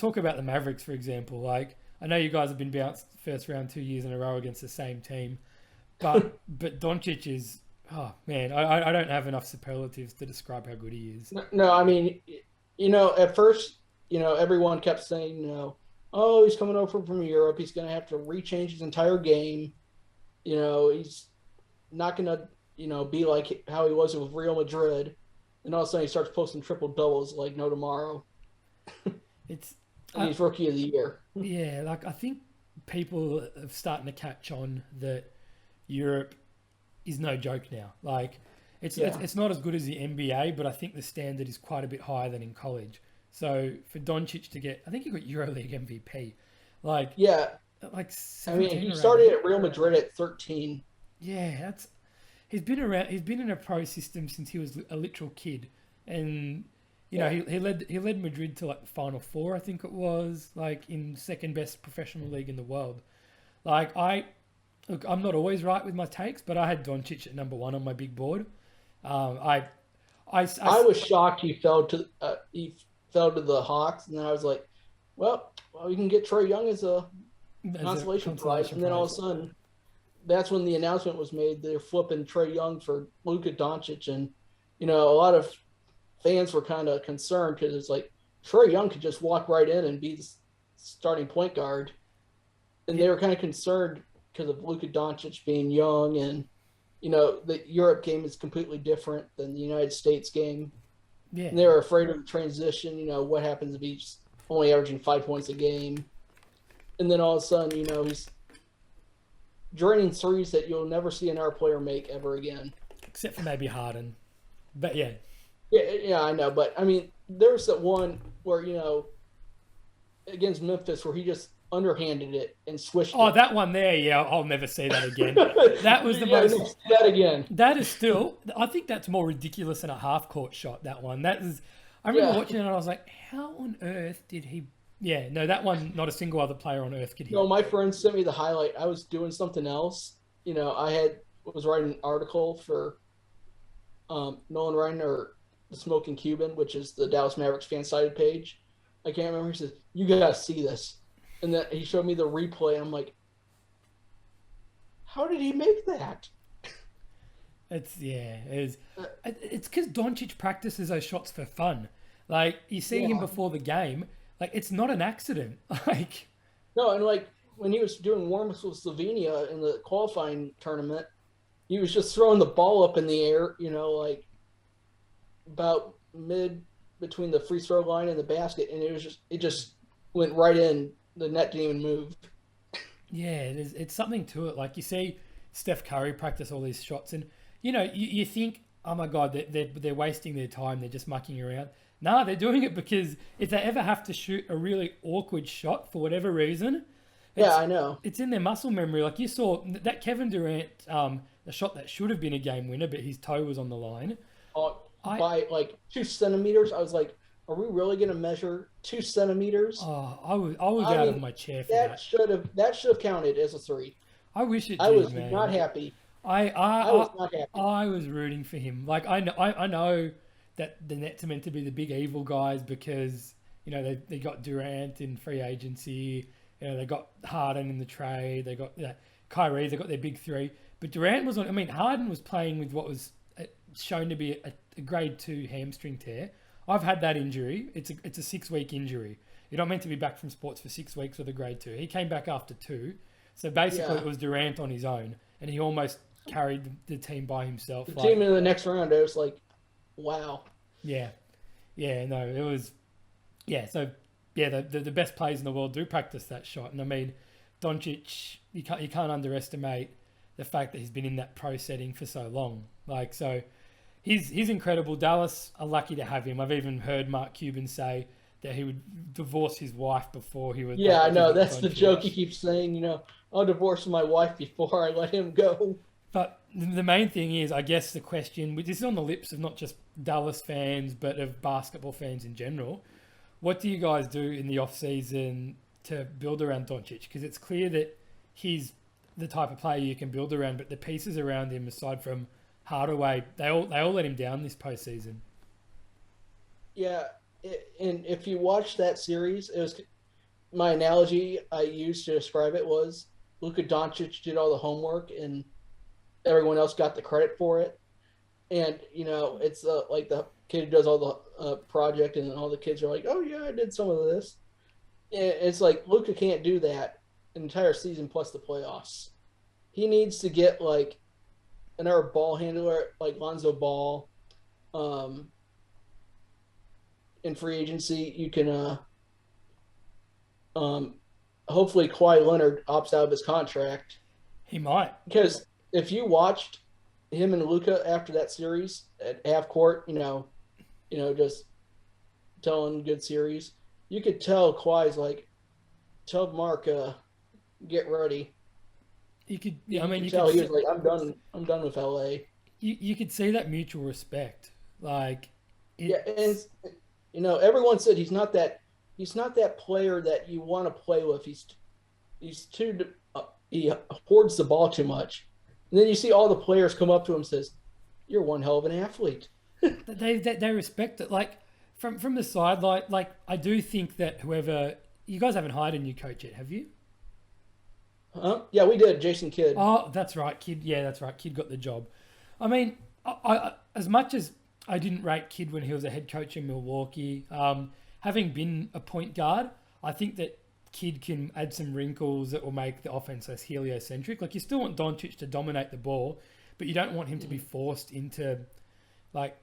talk about the Mavericks, for example. Like, I know you guys have been bounced first round 2 years in a row against the same team, but Doncic is, oh man, I don't have enough superlatives to describe how good he is. No, I mean, at first, everyone kept saying, oh, he's coming over from Europe. He's going to have to rechange his entire game. He's not going to, be like how he was with Real Madrid. And all of a sudden he starts posting triple doubles like no tomorrow. It's And he's rookie of the year. yeah, like I think people are starting to catch on that Europe is no joke now. Like it's not as good as the NBA, but I think the standard is quite a bit higher than in college. So for Doncic to get, I think he got EuroLeague MVP, like Yeah. like I mean, 17 he around started there. at Real Madrid at 13. Yeah, that's he's been around. He's been in a pro system since he was a literal kid, and Yeah. he led Madrid to like the final four, I think it was, like in second best professional league in the world. Like look, I'm not always right with my takes, but I had Doncic at number one on my big board. Um, I, I was shocked he fell to the Hawks, and then I was like, well, we can get Trey Young as a as a consolation prize. consolation And then all of prize. a sudden, that's when the announcement was made. They're flipping Trey Young for Luka Doncic, and a lot of fans were kind of concerned because it's like Trey Young could just walk right in and be the starting point guard, and Yeah, they were kind of concerned because of Luka Doncic being young, and the Europe game is completely different than the United States game, yeah. and they were afraid of the transition. What happens if he's only averaging 5 points a game, and then all of a sudden, he's draining threes that you'll never see another player make ever again. Except for maybe Harden, but yeah. Yeah, I know, but I mean, there's that one where against Memphis where he just underhanded it and swished Oh, it. that one there, yeah, I'll never see that again. That was the Yeah, most. let's do that again. That is still. I think that's more ridiculous than a half court shot. That one. That is. I remember Yeah. watching it and I was like, how on earth did he? Yeah, no, that one. Not a single other player on earth could hit. No, my friend sent me the highlight. I was doing something else. I was writing an article for Nolan, Writin, or the Smoking Cuban, which is the Dallas Mavericks fan sided page. I can't remember. He said, "You gotta see this," and then he showed me the replay. I'm like, "How did he make that?" It's yeah. It's Uh, it's because Doncic practices those shots for fun. Like you see him yeah. before the game. Like it's not an accident. Like No, and like when he was doing warm-ups with Slovenia in the qualifying tournament, he was just throwing the ball up in the air, like about mid between the free throw line and the basket, and it just went right in. The net didn't even move. yeah, it's something to it. Like you see Steph Curry practice all these shots, and you think, oh my god, they're wasting their time. They're just mucking around. Nah, they're doing it because if they ever have to shoot a really awkward shot for whatever reason, Yeah, it's I know. it's in their muscle memory. Like you saw that Kevin Durant, the shot that should have been a game winner, but his toe was on the line. I By like 2 centimeters, I was like, "Are we really going to measure 2 centimeters?" I was I out of mean, my chair for that that. should have counted as a three. I wish it I did, was not man. happy. I I I was not happy. I was rooting for him. Like I know that the Nets are meant to be the big evil guys because they got Durant in free agency. They got Harden in the trade. They got Kyrie. They got their big three. But Durant was on. I mean, Harden was playing with what was shown to be a grade 2 hamstring tear. I've had that injury. It's a 6 week injury. You're not meant to be back from sports for 6 weeks with a grade 2. He came back after 2. So basically, Yeah, it was Durant on his own, and he almost carried the team by himself. the Like, team in the next round, I was like, "Wow." yeah, yeah, no, it was, yeah. So, yeah, the best players in the world do practice that shot, and I mean, Doncic, you can't underestimate the fact that he's been in that pro setting for so long. Like, so he's incredible. Dallas are lucky to have him. I've even heard Mark Cuban say that he would divorce his wife before he would Yeah, I give know. up That's the joke he Doncic. keeps saying. I'll divorce my wife before I let him go. But the main thing is, I guess, the question, which is on the lips of not just Dallas fans, but of basketball fans in general. What do you guys do in the off season to build around Doncic? Because it's clear that he's the type of player you can build around, but the pieces around him, aside from Hardaway, they all let him down this postseason. Yeah, and if you watch that series, my analogy I used to describe it was Luka Doncic did all the homework and everyone else got the credit for it. And it's like the kid who does all the project, and all the kids are like, "Oh yeah, I did some of this." And it's like Luka can't do that an entire season plus the playoffs. He needs to get like another ball handler like Lonzo Ball. In free agency, you can um, hopefully Kawhi Leonard opts out of his contract, He might. because if you watched him and Luca after that series at half court, just telling good series, you could tell Kawhi's like, tell Mark, get ready. You could. You I mean, could you tell could. he was like, I'm done. I'm done with LA. You could see that mutual respect. Like, Yeah, and it's everyone said he's not that. He's not that player that you want to play with. He's too. He hoards the ball too much. And then you see all the players come up to him and says, "You're one hell of an athlete." they respect it. Like from the sideline. Like I do think that whoever you guys haven't hired a new coach yet, have you? Huh? Yeah, we did. Jason Kidd. Oh, that's right, Kid. Yeah, that's right. Kid got the job. I mean, I as much as I didn't rate Kid when he was a head coach in Milwaukee, having been a point guard, I think that Kid can add some wrinkles that will make the offense less heliocentric. Like you still want Doncic to dominate the ball, but you don't want him to be forced into like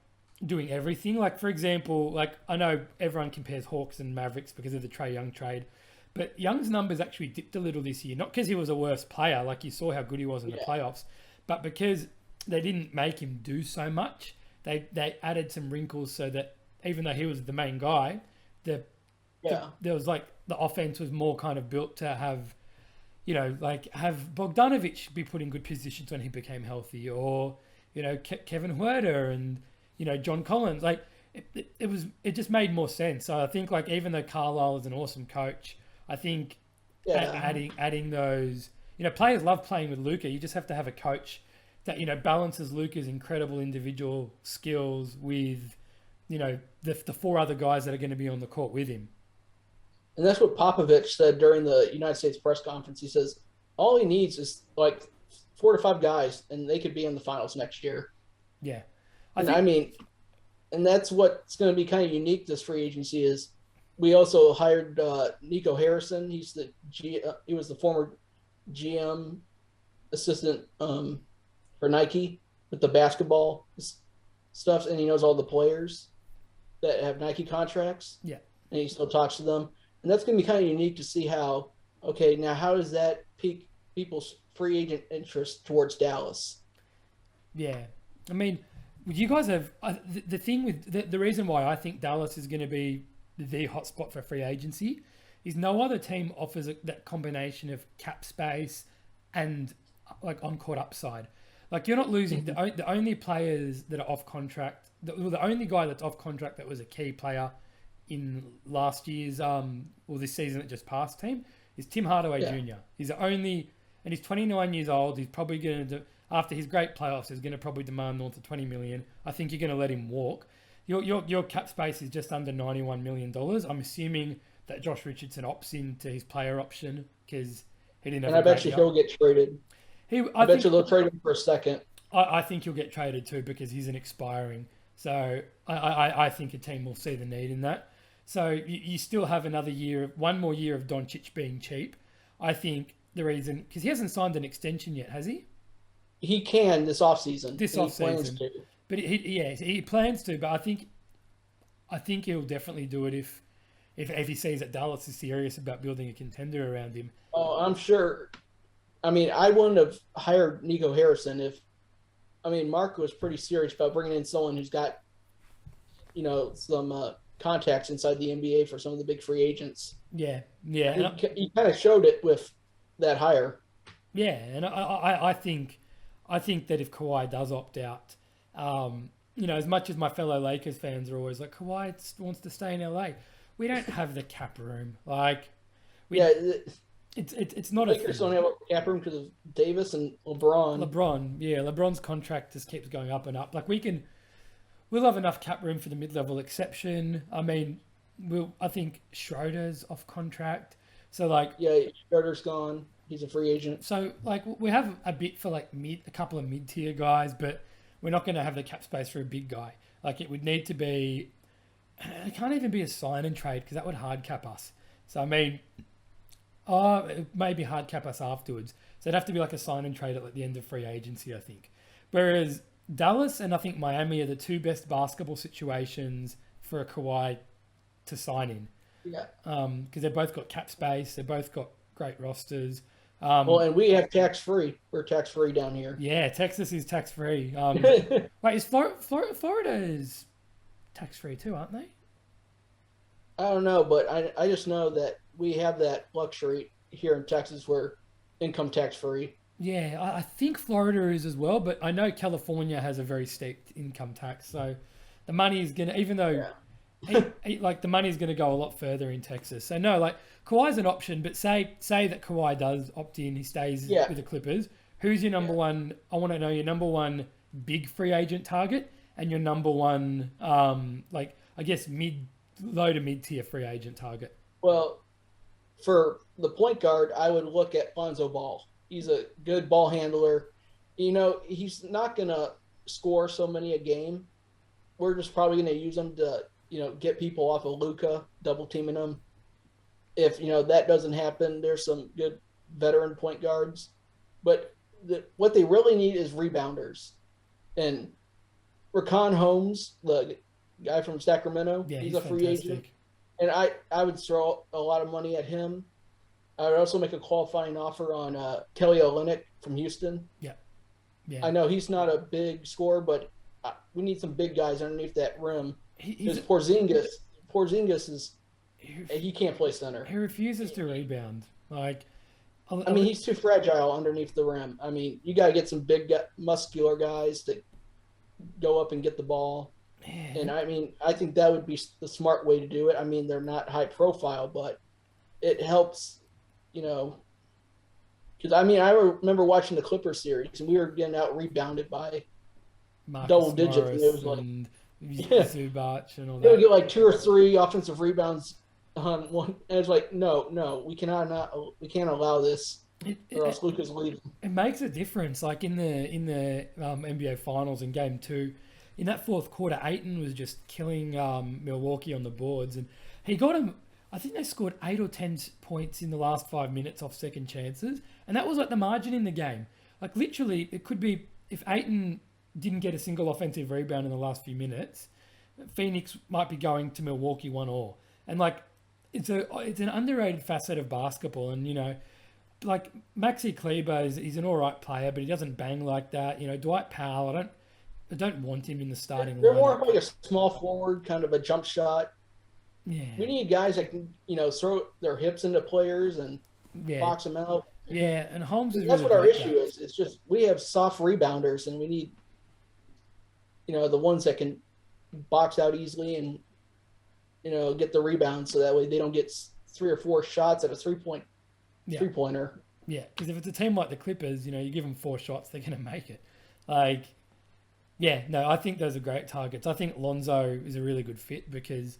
doing everything. Like for example, like I know everyone compares Hawks and Mavericks because of the Trae Young trade, but Young's numbers actually dipped a little this year. Not because he was a worse player, like you saw how good he was in the playoffs, but because they didn't make him do so much. They added some wrinkles so that even though he was the main guy, there was like the offense was more kind of built to have, like have Bogdanovic be put in good positions when he became healthy, or Kevin Huerter and John Collins. Like it just made more sense. So I think like even though Carlisle is an awesome coach, I think adding those players love playing with Luka. You just have to have a coach that balances Luka's incredible individual skills with the four other guys that are going to be on the court with him. And that's what Popovich said during the United States press conference. He says all he needs is like 4 to 5 guys, and they could be in the finals next year. Yeah, I mean, and that's what's going to be kind of unique this free agency is. We also hired Nico Harrison. He was the former GM assistant for Nike with the basketball stuff, and he knows all the players that have Nike contracts. Yeah, and he still talks to them, and that's going to be kind of unique to see how. Okay, now how does that pique people's free agent interest towards Dallas? Yeah, I mean, you guys have the thing with the reason why I think Dallas is going to be the hot spot for free agency is no other team offers that combination of cap space and like on-court upside. Like you're not losing the only players that are off contract. The only guy that's off contract that was a key player in last year's this season that just passed team is Tim Hardaway Jr. He's the only, and he's 29 years old. He's probably going to after his great playoffs, he's going to probably demand north of 20 million. I think you're going to let him walk. Your cap space is just under $91 million. I'm assuming that Josh Richardson opts into his player option because he didn't have. And I bet you he'll get traded. I bet you they'll trade him for a second. I think he'll get traded too because he's an expiring. So I think a team will see the need in that. So you still have one more year of Doncic being cheap. I think the reason, because he hasn't signed an extension yet, has he? He can this offseason. This offseason. But he plans to. But I think he'll definitely do it if he sees that Dallas is serious about building a contender around him. Oh, I'm sure. I mean, I wouldn't have hired Nico Harrison if. I mean, Mark was pretty serious about bringing in someone who's got, some contacts inside the NBA for some of the big free agents. Yeah. He kind of showed it with that hire. Yeah, and I think that if Kawhi does opt out, as much as my fellow Lakers fans are always like, Kawhi wants to stay in LA, we don't have the cap room. Like, it's not Lakers don't have a cap room because of Davis and LeBron. LeBron's contract just keeps going up and up. Like we'll have enough cap room for the mid-level exception. I mean, I think Schroeder's off contract. So like, Yeah, Schroeder's gone. He's a free agent. we have a bit for like a couple of mid tier guys, but we're not going to have the cap space for a big guy. Like it would need to be, it can't even be a sign and trade because that would hard cap us. So I mean, it maybe hard cap us afterwards. So it'd have to be like a sign and trade at like the end of free agency, I think. Whereas Dallas and I think Miami are the two best basketball situations for a Kawhi to sign in. Yeah. Because they've both got cap space, they've both got great rosters. Well, and we have tax free. We're tax free down here. Yeah, Texas is tax free. Wait, is Florida is tax free too, aren't they? I don't know, but I just know that we have that luxury here in Texas where income tax free. Yeah, I think Florida is as well, but I know California has a very steep income tax, so the money is gonna, even though like the money is gonna go a lot further in Texas. So no, like Kawhi's an option, but say that Kawhi does opt in, he stays with the Clippers. Who's your number one? I want to know your number one big free agent target and your number one, like I guess low to mid tier free agent target. Well, for the point guard, I would look at Lonzo Ball. He's a good ball handler. You know, he's not going to score so many a game. We're just probably going to use him to, get people off of Luka, double teaming him. If, that doesn't happen, there's some good veteran point guards. But what they really need is rebounders. And Rakan Holmes, the guy from Sacramento, he's a free agent. And I would throw a lot of money at him. I would also make a qualifying offer on Kelly Olynyk from Houston. Yeah. I know he's not a big scorer, but we need some big guys underneath that rim. Because Porzingis is he can't play center. He refuses to rebound. Like, I mean, he's too fragile underneath the rim. I mean, you got to get some big, muscular guys to go up and get the ball. Man. And I mean, I think that would be the smart way to do it. I mean, they're not high profile, but it helps. Because I mean, I remember watching the Clippers series, and we were getting out rebounded by double digits, and it was like Zubac and all that. They would get like 2 or 3 offensive rebounds on one, and it's like, no, we can't allow this, or else Luka's leaving. It makes a difference. Like in the NBA Finals in Game 2, in that fourth quarter, Ayton was just killing Milwaukee on the boards, and he got him. I think they scored 8 or 10 points in the last 5 minutes off second chances. And that was like the margin in the game. Like literally, it could be if Ayton didn't get a single offensive rebound in the last few minutes, Phoenix might be going to Milwaukee 1-1. And like, it's an underrated facet of basketball. And, like Maxi Kleber, he's an all right player, but he doesn't bang like that. Dwight Powell, I don't want him in the starting They're lineup. more like a small forward, kind of a jump shot. Yeah. We need guys that can, throw their hips into players and box them out. Yeah, and Holmes is that's really what our issue is. It's just we have soft rebounders, and we need, the ones that can box out easily and, get the rebound so that way they don't get 3 or 4 shots at a three-pointer. Yeah, because if it's a team like the Clippers, you give them 4 shots, they're going to make it. Like, yeah, no, I think those are great targets. I think Lonzo is a really good fit because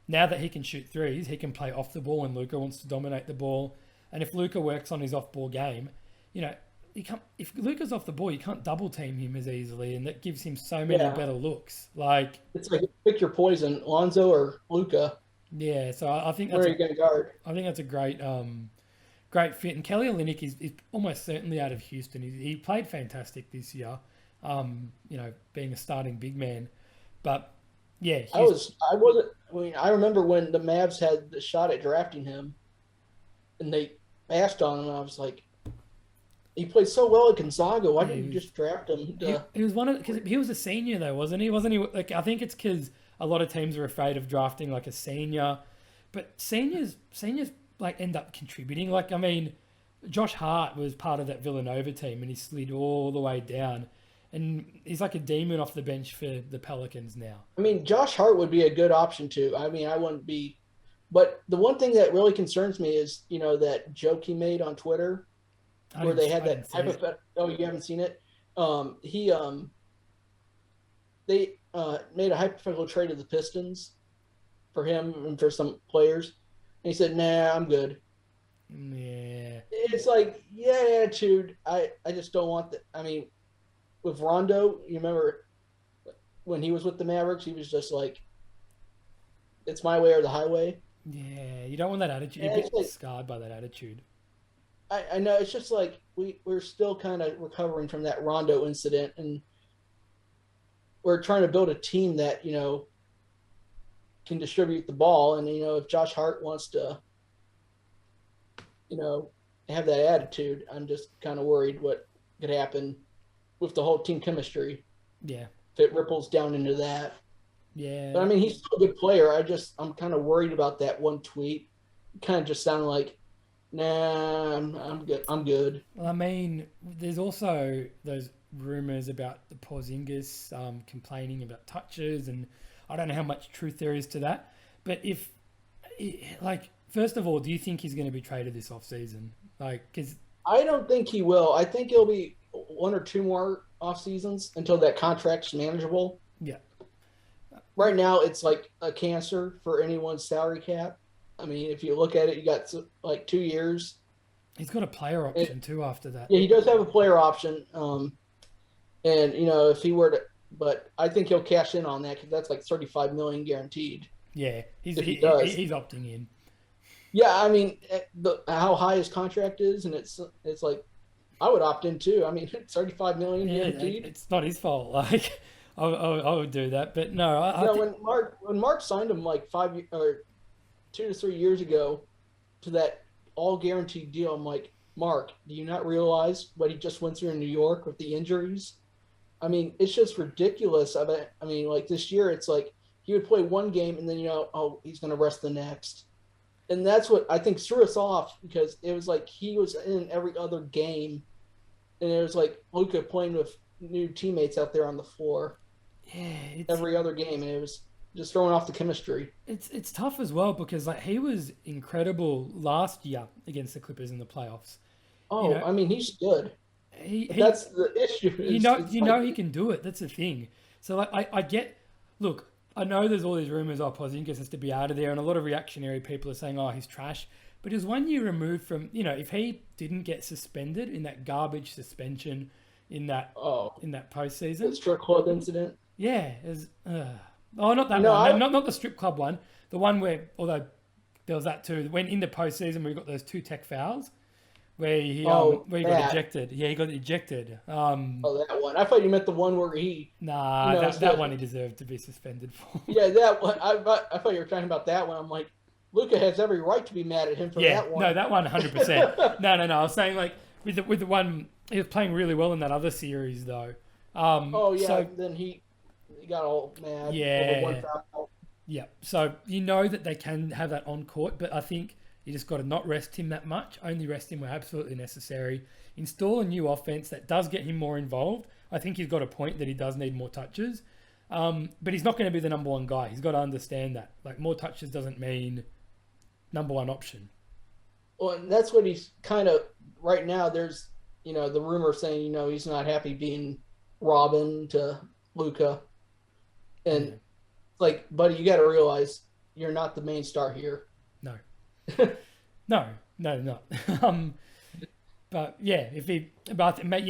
now that he can shoot threes, he can play off the ball, and Luka wants to dominate the ball. And if Luka works on his off-ball game, if Luka's off the ball, you can't double team him as easily, and that gives him so many better looks. Like, it's like pick your poison, Lonzo or Luka. Yeah, so I think that's where are you going to guard? I think that's a great fit. And Kelly Olynyk is almost certainly out of Houston. He played fantastic this year, being a starting big man, but. Yeah, I remember when the Mavs had the shot at drafting him, and they passed on him. I was like, he played so well at Gonzaga. Why didn't you just draft him? He was because he was a senior though, wasn't he? Wasn't he? Like I think it's because a lot of teams are afraid of drafting like a senior, but seniors like end up contributing. Like I mean, Josh Hart was part of that Villanova team, and he slid all the way down. And he's like a demon off the bench for the Pelicans now. I mean, Josh Hart would be a good option too. I mean, I wouldn't be. But the one thing that really concerns me is, that joke he made on Twitter where they had that hypothetical. Oh, you haven't seen it? They made a hypothetical trade of the Pistons for him and for some players. And he said, nah, I'm good. Yeah. It's like, yeah, attitude. I just don't want that. I mean, with Rondo, you remember when he was with the Mavericks, he was just like, it's my way or the highway. Yeah. You don't want that attitude. You're And a it's bit like, scarred by that attitude. I know it's just like we're still kind of recovering from that Rondo incident, and we're trying to build a team that can distribute the ball. And if Josh Hart wants to you know have that attitude, I'm just kind of worried what could happen with the whole team chemistry Yeah. if it ripples down into that. But I Yeah. mean, he's still a good player. I'm kind of worried about that one tweet. It kind of just sounded like, nah, I'm good. I'm good. Well, I mean, there's also those rumors about the Porzingis complaining about touches, and I don't know how much truth there is to that. But like, first of all, do you think he's going to be traded this offseason? Like, because I don't think he will. I think it'll be one or two more off seasons until that contract's manageable. yeah, Right now, it's like a cancer for anyone's salary cap. I mean, if you look at it, you got like 2 years. he's got a player option too after that. Yeah, he does have a player option. And if he were to, but I think he'll cash in on that because that's like 35 million guaranteed Yeah, if he does. he's opting in. Yeah, I mean, how high his contract is, and it's like I would opt in too. I mean, 35 million Yeah, guaranteed. it's not his fault. Like, I would do that, but no, When Mark signed him like 2 to 3 years ago to that all guaranteed deal, I'm like, Mark, do you not realize what he just went through in New York with the injuries? I mean, it's just ridiculous. I mean, like this year, it's like he would play one game and then oh, he's going to rest the next, and that's what I think threw us off because it was like he was in every other game, and it was like Luka playing with new teammates out there on the floor yeah, every other game, and it was just throwing off the chemistry. it's tough as well because like he was incredible last year against the Clippers in the playoffs. You Oh, know, I mean, he's good. But he that's the issue. It's you like, know he can do it. That's the thing. So like I get, look, I know there's all these rumors. Oh, Porzingis has to be out of there, and a lot of reactionary people are saying, oh, he's trash. But he was 1 year removed from, if he didn't get suspended in that garbage suspension in that oh, the postseason, strip club incident. yeah, oh, not that No, one, I not the strip club one, the one where, although there was that too, when in the postseason we got those two tech fouls where he got that. ejected. Yeah, he got ejected. Oh, that one. I thought you meant the one where he, Nah, that one he deserved to be suspended for. yeah, that one. I thought you were talking about that one. I'm like, Luka has every right to be mad at him for Yeah, that one. no, that one 100%. No. I was saying like with the one he was playing really well in that other series though. Oh yeah, So then he got all mad yeah, over one foul. yeah. So you know that they can have that on court, but I think you just got to not rest him that much. Only rest him where absolutely necessary. Install a new offense that does get him more involved. I think he's got a point that he does need more touches, but he's not going to be the number one guy. He's got to understand that. Like more touches doesn't mean number one option. Well, and that's what he's kind of right now. There's the rumor saying he's not happy being Robin to Luka, and Yeah. like, buddy, you got to realize you're not the main star here. No. No, not. But yeah,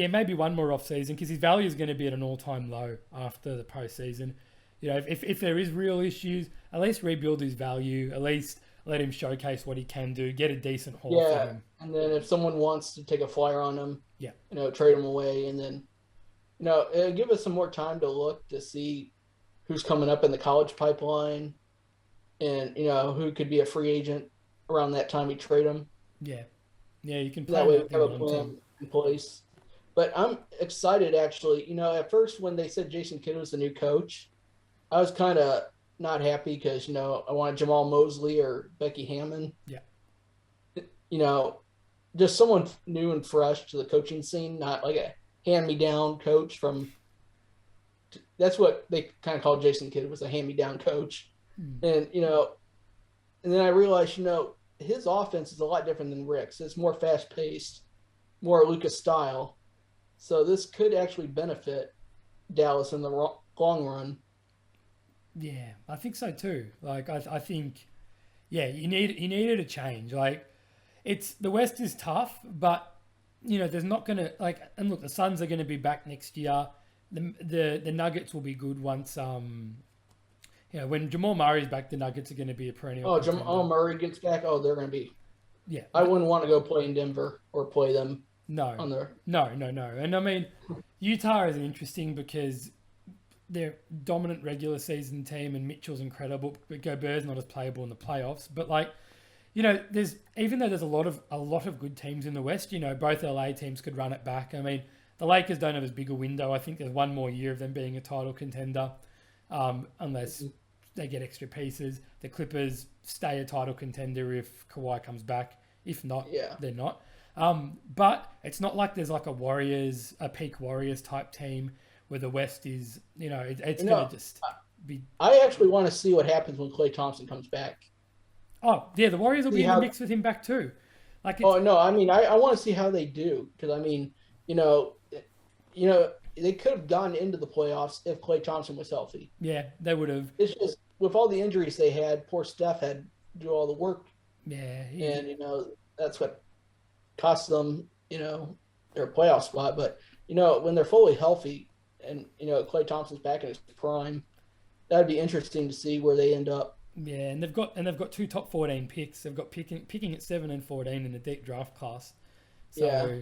maybe one more off season because his value is going to be at an all-time low after the postseason. If there is real issues, at least rebuild his value. At least let him showcase what he can do. Get a decent haul for him. And then if someone wants to take a flyer on him, Yeah, trade him away, and then it'll give us some more time to look to see who's coming up in the college pipeline, and who could be a free agent around that time we trade him. yeah. You can That plan way that we have a thing plan in place. But I'm excited actually. At first when they said Jason Kidd was the new coach, I was kind of not happy because I wanted Jamal Mosley or Becky Hammond. Yeah. Just someone new and fresh to the coaching scene, not like a hand-me-down coach from. That's what they kind of called Jason Kidd, was a hand-me-down coach, and and then I realized his offense is a lot different than Rick's. It's more fast-paced, more Luka style, so this could actually benefit Dallas in the long run. Yeah, I think so too. Like I think, yeah, you needed a change. Like it's the West is tough, but there's not gonna like. And look, the Suns are going to be back next year. The Nuggets will be good once when Jamal Murray's back, the Nuggets are going to be a perennial. Oh, Jamal Murray gets back. Oh, they're going to be. Yeah, I wouldn't want to go play in Denver or play them. No, on their... no. And I mean, Utah is interesting because they're dominant regular season team and Mitchell's incredible, but Gobert's not as playable in the playoffs. But like, there's even though there's a lot of good teams in the West, both LA teams could run it back. I mean, the Lakers don't have as big a window. I think there's one more year of them being a title contender, unless they get extra pieces. The Clippers stay a title contender if Kawhi comes back. If not, they're not. But it's not like there's like a peak Warriors type team where the West is, it's going to just be... I actually want to see what happens when Klay Thompson comes back. Oh, yeah, the Warriors will be in the mix with him back too. Like, I mean, I want to see how they do. Because, I mean, they could have gone into the playoffs if Klay Thompson was healthy. Yeah, they would have. It's just, with all the injuries they had, poor Steph had to do all the work. Yeah. And, that's what cost them, their playoff spot. But, when they're fully healthy and, Klay Thompson's back in his prime, that'd be interesting to see where they end up. Yeah, and they've got 2 top 14 picks. They've got picking at 7 and 14 in the deep draft class. So, yeah.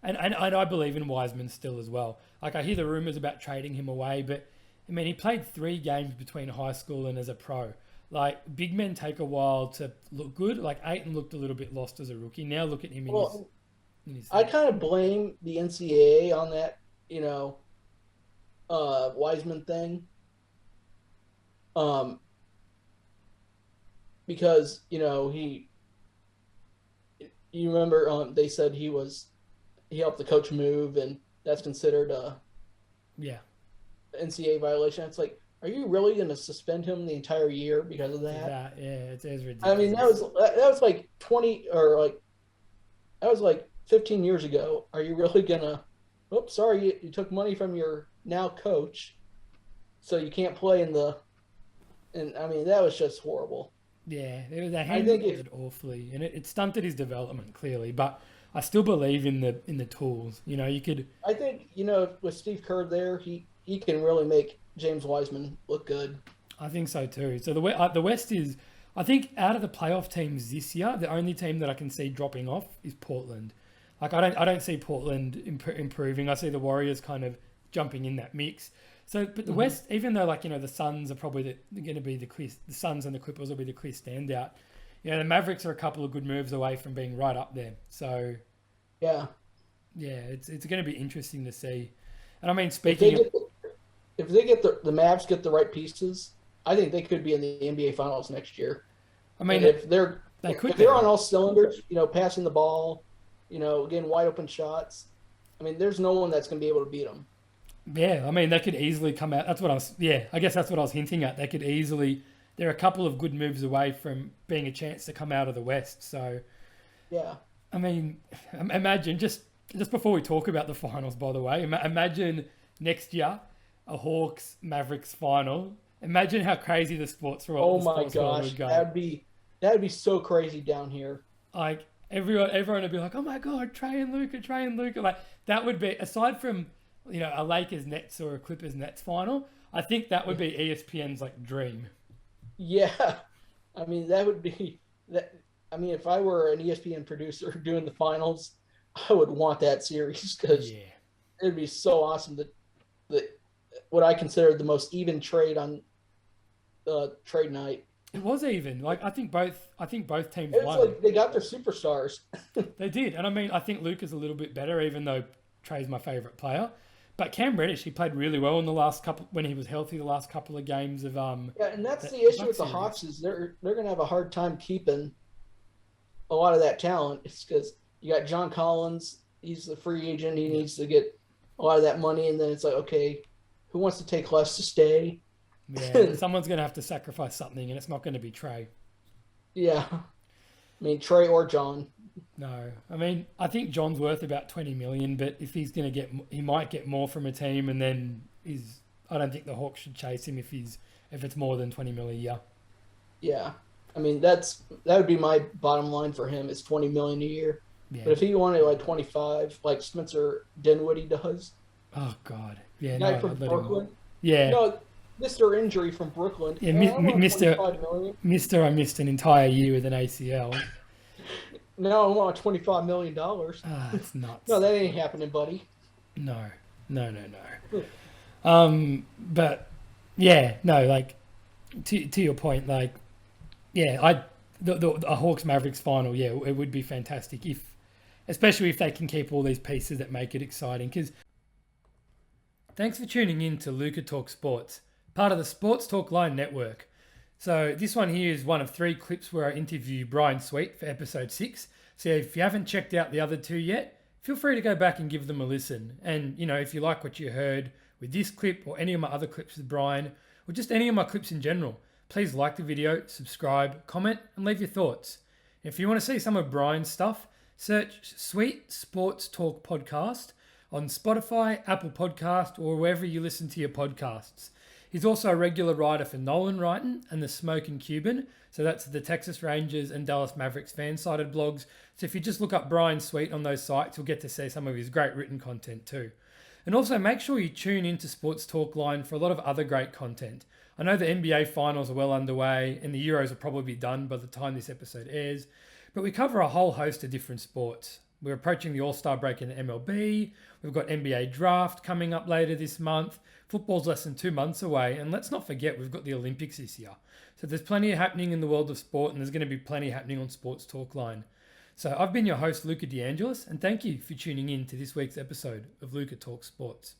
And I believe in Wiseman still as well. Like, I hear the rumors about trading him away, but I mean, he played 3 games between high school and as a pro. Like, big men take a while to look good. Like, Ayton looked a little bit lost as a rookie. Now look at him in his I kind of blame the NCAA on that, Wiseman thing. Because, you remember they said he helped the coach move, and that's considered a NCAA violation. It's like, are you really going to suspend him the entire year because of that? It's ridiculous. I mean, that was like 20 or like that was like 15 years ago. Are you really going to? Oops, sorry, you took money from your now coach, so you can't play in the. And I mean, that was just horrible. Yeah, they handled it awfully, and it stunted his development clearly. But I still believe in the tools. You could. I think with Steve Kerr there, he can really make James Wiseman look good. I think so too. So the West is, I think, out of the playoff teams this year, the only team that I can see dropping off is Portland. Like, I don't see Portland improving. I see the Warriors kind of jumping in that mix. So, but the West, even though the Suns are probably going to be the Suns and the Clippers will be the clear standout. The Mavericks are a couple of good moves away from being right up there. So, yeah, it's going to be interesting to see. And I mean, if they get the Mavs get the right pieces, I think they could be in the NBA Finals next year. I mean, and if they're on all cylinders, passing the ball, getting wide open shots, I mean, there's no one that's going to be able to beat them. Yeah, I mean, they could easily come out. I guess that's what I was hinting at. They could easily, they're a couple of good moves away from being a chance to come out of the West. So, yeah. I mean, imagine, just before we talk about the finals, by the way, imagine next year, a Hawks-Mavericks final. Imagine how crazy the sports world would go. That'd be so crazy down here. Like, everyone would be like, oh my God, Trey and Luca. Like, that would be, aside from, a Lakers Nets or a Clippers Nets final, I think that would be ESPN's dream. Yeah. I mean, that would be that. I mean, if I were an ESPN producer doing the finals, I would want that series because it'd be so awesome that what I consider the most even trade on trade night. It was even. I think both teams won. It's like they got their superstars. They did. And I mean, I think Luka's a little bit better, even though Trey's my favorite player. But Cam Reddish, he played really well in the last couple, when he was healthy, the last couple of games of Yeah, and that's the issue with the Hawks is they're going to have a hard time keeping a lot of that talent. It's because you got John Collins, he's the free agent, he needs to get a lot of that money, and then it's like, okay, who wants to take less to stay? Yeah, someone's going to have to sacrifice something, and it's not going to be Trey. Yeah, I mean Trey or John. No, I mean, I think John's worth about 20 million, but if he's going to he might get more from a team, and then I don't think the Hawks should chase him if it's more than 20 million a year. Yeah. I mean, that would be my bottom line for him is 20 million a year. Yeah. But if he wanted like 25, like Spencer Dinwiddie does, Oh God. Yeah. guy No. from I'd let him. Brooklyn, Yeah. no, Mr. Injury from Brooklyn, Yeah. I want Mister. 25 million. I missed an entire year with an ACL. No, I want $25 million. Ah, it's nuts. No, that ain't happening, buddy. No. But yeah, no, like to your point, like yeah, a Hawks Mavericks final, yeah, it would be fantastic especially if they can keep all these pieces that make it exciting. Because thanks for tuning in to Luca Talks Sports, part of the Sports Talk Line network. So this one here is one of 3 clips where I interview Brian Sweet for episode 6. So if you haven't checked out the other 2 yet, feel free to go back and give them a listen. And, you know, if you like what you heard with this clip or any of my other clips with Brian, or just any of my clips in general, please like the video, subscribe, comment, and leave your thoughts. If you want to see some of Brian's stuff, search Sweet Sports Talk Podcast on Spotify, Apple Podcast, or wherever you listen to your podcasts. He's also a regular writer for Nolan, Writin and the Smokin' Cuban. So that's the Texas Rangers and Dallas Mavericks fan-sided blogs. So if you just look up Brian Sweet on those sites, you'll get to see some of his great written content too. And also make sure you tune into Sports Talk Line for a lot of other great content. I know the NBA finals are well underway and the Euros will probably be done by the time this episode airs, but we cover a whole host of different sports. We're approaching the All-Star break in the MLB. We've got NBA draft coming up later this month. Football's less than 2 months away. And let's not forget, we've got the Olympics this year. So there's plenty happening in the world of sport, and there's going to be plenty happening on Sports Talk Line. So I've been your host, Luca DeAngelis, and thank you for tuning in to this week's episode of Luca Talks Sports.